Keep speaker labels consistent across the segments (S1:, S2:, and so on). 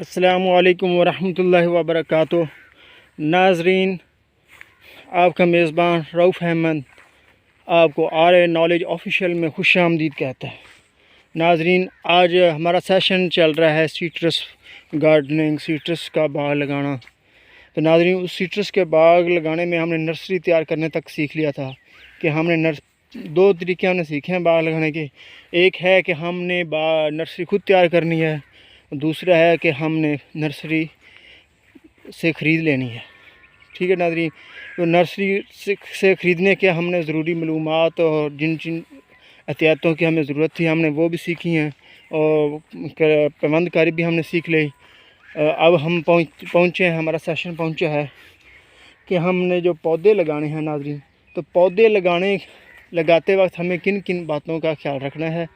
S1: السلام علیکم ورحمۃ اللہ وبرکاتہ۔ ناظرین، آپ کا میزبان رؤف احمد آپ کو آر نالج آفیشیل میں خوش آمدید کہتا ہے۔ ناظرین، آج ہمارا سیشن چل رہا ہے سیٹرس گارڈننگ، سیٹرس کا باغ لگانا۔ تو ناظرین، اس سیٹرس کے باغ لگانے میں ہم نے نرسری تیار کرنے تک سیکھ لیا تھا کہ ہم نے دو طریقے ہم نے سیکھے ہیں باغ لگانے کے۔ ایک ہے کہ ہم نے نرسری خود تیار کرنی ہے، دوسرا ہے کہ ہم نے نرسری سے خرید لینی ہے۔ ٹھیک ہے ناظرین، تو نرسری سے خریدنے کے ہم نے ضروری معلومات اور جن احتیاطوں کی ہمیں ضرورت تھی ہم نے وہ بھی سیکھی ہیں، اور پیوند کاری بھی ہم نے سیکھ لی۔ اب ہم پہنچے ہیں، ہمارا سیشن پہنچا ہے کہ ہم نے جو پودے لگانے ہیں ناظرین، تو پودے لگاتے وقت ہمیں کن کن باتوں کا خیال رکھنا ہے۔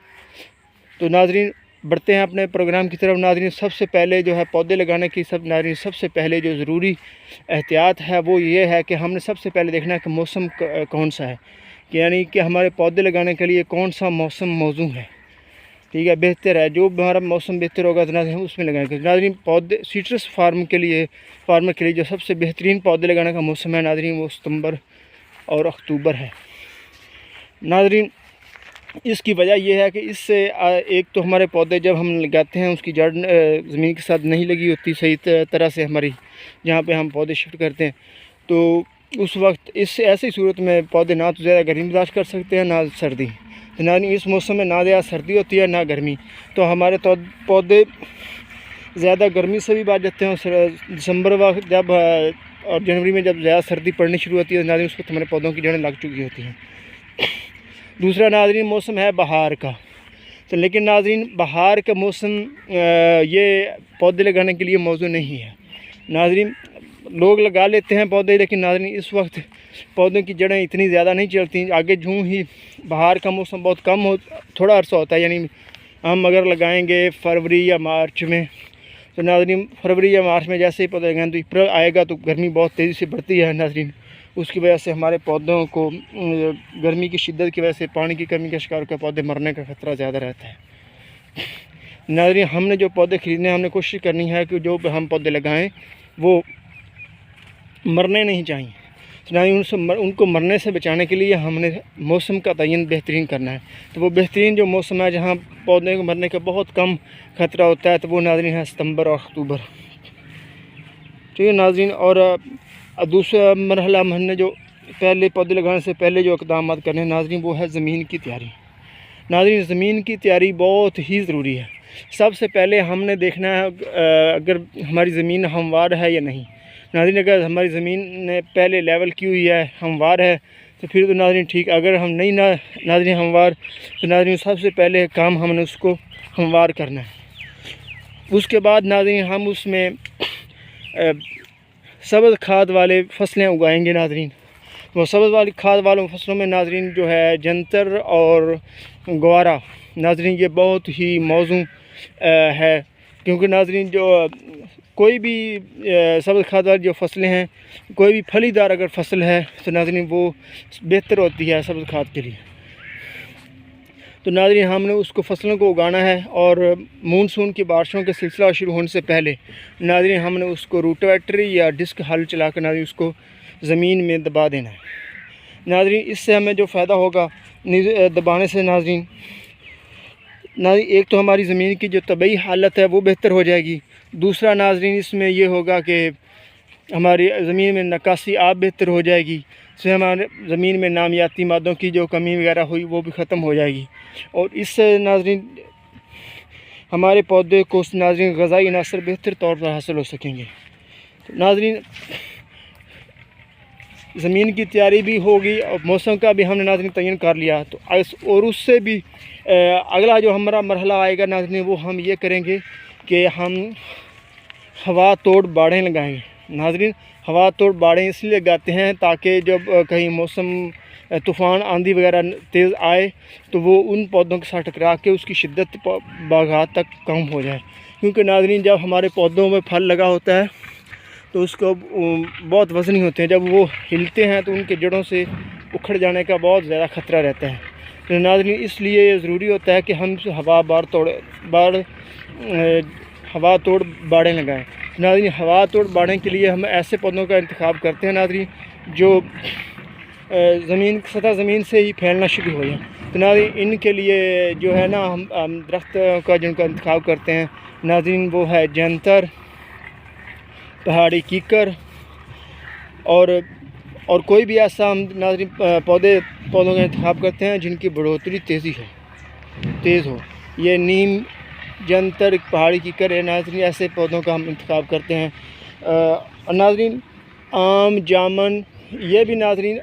S1: تو ناظرین، بڑھتے ہیں اپنے پروگرام کی طرف۔ ناظرین، سب سے پہلے جو ہے پودے لگانے کی سب سے پہلے جو ضروری احتیاط ہے وہ یہ ہے کہ ہم نے سب سے پہلے دیکھنا ہے کہ موسم کون سا ہے، یعنی کہ ہمارے پودے لگانے کے لیے کون سا موسم موزوں ہے۔ ٹھیک ہے، بہتر ہے جو ہمارا موسم بہتر ہوگا تو ناظرین اس میں لگائیں گے۔ ناظرین، پودے سیٹرس فارمر کے لیے جو سب سے بہترین پودے لگانے کا موسم ہے ناظرین، وہ ستمبر اور اکتوبر ہے۔ ناظرین، اس کی وجہ یہ ہے کہ اس سے ایک تو ہمارے پودے جب ہم لگاتے ہیں اس کی جڑ زمین کے ساتھ نہیں لگی ہوتی صحیح طرح سے، ہماری جہاں پہ ہم پودے شفٹ کرتے ہیں، تو اس وقت ایسی صورت میں پودے نہ تو زیادہ گرمی برداشت کر سکتے ہیں نہ سردی۔ تو نہ اس موسم میں نہ زیادہ سردی ہوتی ہے نہ گرمی، تو ہمارے پودے زیادہ گرمی سے بھی بچ جاتے ہیں۔ اور دسمبر وقت جب اور جنوری میں جب زیادہ سردی پڑنی شروع ہوتی ہے ناظرین، اس وقت ہمارے پودوں کی جڑیں لگ چکی ہوتی ہیں۔ دوسرا ناظرین، موسم ہے بہار کا۔ تو لیکن ناظرین، بہار کا موسم یہ پودے لگانے کے لیے موزوں نہیں ہے۔ ناظرین، لوگ لگا لیتے ہیں پودے، لیکن ناظرین اس وقت پودوں کی جڑیں اتنی زیادہ نہیں چلتی۔ آگے جوں ہی بہار کا موسم بہت کم تھوڑا عرصہ ہوتا ہے، یعنی ہم اگر لگائیں گے فروری یا مارچ میں، تو ناظرین فروری یا مارچ میں جیسے ہی پودے لگائیں تو اپریل آئے گا تو گرمی بہت تیزی سے بڑھتی ہے ناظرین۔ اس کی وجہ سے ہمارے پودوں کو گرمی کی شدت کی وجہ سے پانی کی کمی کا شکار ہو کر پودے مرنے کا خطرہ زیادہ رہتا ہے۔ ناظرین، ہم نے جو پودے خریدنے ہیں ہم نے کوشش کرنی ہے کہ جو ہم پودے لگائیں وہ مرنے نہیں چاہیے۔ ان کو مرنے سے بچانے کے لیے ہم نے موسم کا تعین بہترین کرنا ہے۔ تو وہ بہترین جو موسم ہے جہاں پودے کو مرنے کا بہت کم خطرہ ہوتا ہے، تو وہ ناظرین ہے ستمبر اور اکتوبر۔ ٹھیک ہے ناظرین، اور دوسرا مرحلہ ہم نے جو پہلے پودے لگانے سے پہلے جو اقدامات کرنے ہیں ناظرین، وہ ہے زمین کی تیاری۔ ناظرین، زمین کی تیاری بہت ہی ضروری ہے۔ سب سے پہلے ہم نے دیکھنا ہے اگر ہماری زمین ہموار ہے یا نہیں۔ ناظرین، اگر ہماری زمین نے پہلے لیول کی ہوئی ہے، ہموار ہے، تو پھر تو ناظرین ٹھیک۔ اگر ہم نہیں ناظرین ہموار، تو ناظرین سب سے پہلے کام ہم نے اس کو ہموار کرنا ہے۔ اس کے بعد ناظرین ہم اس میں سبز کھاد والے فصلیں اگائیں گے ناظرین۔ وہ سبز والی کھاد والوں فصلوں میں ناظرین جو ہے جنتر اور گوارا، ناظرین یہ بہت ہی موزوں ہے، کیونکہ ناظرین جو کوئی بھی سبز کھاد والی جو فصلیں ہیں، کوئی بھی پھلی دار اگر فصل ہے تو ناظرین وہ بہتر ہوتی ہے سبز کھاد کے لیے۔ تو ناظرین ہم نے اس کو فصلوں کو اگانا ہے، اور مونسون کی بارشوں کے سلسلہ شروع ہونے سے پہلے ناظرین ہم نے اس کو روٹاویٹر یا ڈسک ہل چلا کر ناظرین اس کو زمین میں دبا دینا ہے۔ ناظرین اس سے ہمیں جو فائدہ ہوگا دبانے سے ناظرین ایک تو ہماری زمین کی جو طبعی حالت ہے وہ بہتر ہو جائے گی۔ دوسرا ناظرین اس میں یہ ہوگا کہ ہماری زمین میں نکاسی آب بہتر ہو جائے گی، سے ہمارے زمین میں نامیاتی مادوں کی جو کمی وغیرہ ہوئی وہ بھی ختم ہو جائے گی، اور اس سے ناظرین ہمارے پودے کو ناظرین غذائی عناصر بہتر طور پر حاصل ہو سکیں گے۔ تو ناظرین زمین کی تیاری بھی ہوگی اور موسم کا بھی ہم نے ناظرین تعین کر لیا، تو اور اس سے بھی اگلا جو ہمارا مرحلہ آئے گا ناظرین، وہ ہم یہ کریں گے کہ ہم ہوا توڑ باڑیں لگائیں گے۔ ناظرین ہوا توڑ باڑیں اس لیے لگاتے ہیں تاکہ جب کہیں موسم طوفان آندھی وغیرہ تیز آئے تو وہ ان پودوں کے ساتھ ٹکرا کے اس کی شدت باغات تک کم ہو جائے، کیونکہ ناظرین جب ہمارے پودوں میں پھل لگا ہوتا ہے تو اس کو بہت وزنی ہوتے ہیں، جب وہ ہلتے ہیں تو ان کے جڑوں سے اکھڑ جانے کا بہت زیادہ خطرہ رہتا ہے۔ تو ناظرین اس لیے یہ ضروری ہوتا ہے کہ ہم ہوا ہوا توڑ باڑیں لگائیں۔ ناظرین ہوا توڑ باڑیں کے لیے ہم ایسے پودوں کا انتخاب کرتے ہیں ناظرین جو سطح زمین سے ہی پھیلنا شروع ہو جائیں۔ تو ناظرین ان کے لیے جو ہے نا ہم درخت کا جن کا انتخاب کرتے ہیں ناظرین وہ ہے جنتر، پہاڑی کیکر اور کوئی بھی ایسا ہم ناظرین پودوں کا انتخاب کرتے ہیں جن کی بڑھوتری تیز ہو۔ یہ نیم، جنتر، پہاڑی کیکر ہے ناظرین، ایسے پودوں کا ہم انتخاب کرتے ہیں۔ ناظرین آم، جامن یہ بھی ناظرین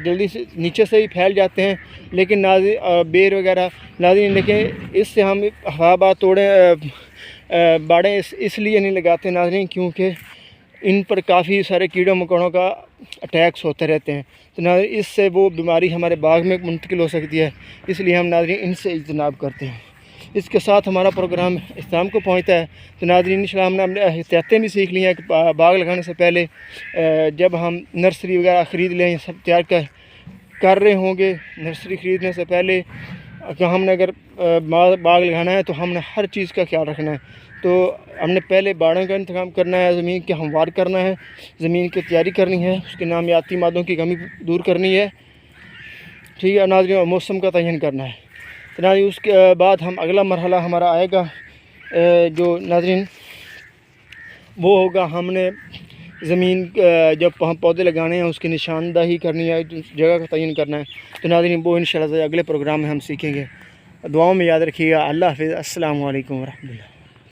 S1: جلدی سے نیچے سے ہی پھیل جاتے ہیں، لیکن ناظرین بیر وغیرہ ناظرین دیکھیں اس سے ہم باڑیں اس لیے نہیں لگاتے ناظرین کیونکہ ان پر کافی سارے کیڑوں مکوڑوں کا اٹیکس ہوتے رہتے ہیں، تو ناظرین اس سے وہ بیماری ہمارے باغ میں منتقل ہو سکتی ہے، اس لیے ہم ناظرین ان سے اجتناب کرتے ہیں۔ اس کے ساتھ ہمارا پروگرام اختتام کو پہنچتا ہے۔ تو ناظرین انشاءاللہ ہم نے احتیاطیں بھی سیکھ لی ہیں کہ باغ لگانے سے پہلے جب ہم نرسری وغیرہ خرید لیں، یہ سب تیار کر رہے ہوں گے، نرسری خریدنے سے پہلے کہ ہم نے اگر باغ لگانا ہے تو ہم نے ہر چیز کا خیال رکھنا ہے۔ تو ہم نے پہلے باڑوں کا انتظام کرنا ہے، زمین کے ہموار کرنا ہے، زمین کی تیاری کرنی ہے، اس کے نامیاتی مادوں کی کمی دور کرنی ہے، ٹھیک ہے ناظرین، اور موسم کا تعین کرنا ہے۔ تو ناظرین اس کے بعد ہم اگلا مرحلہ ہمارا آئے گا جو ناظرین وہ ہوگا ہم نے زمین جب ہم پودے لگانے ہیں اس کی نشاندہی کرنی ہے، جگہ کا تعین کرنا ہے۔ تو ناظرین وہ انشاءاللہ اگلے پروگرام میں ہم سیکھیں گے۔ دعاؤں میں یاد رکھیے گا۔ اللہ حافظ۔ السلام علیکم ورحمۃ اللہ۔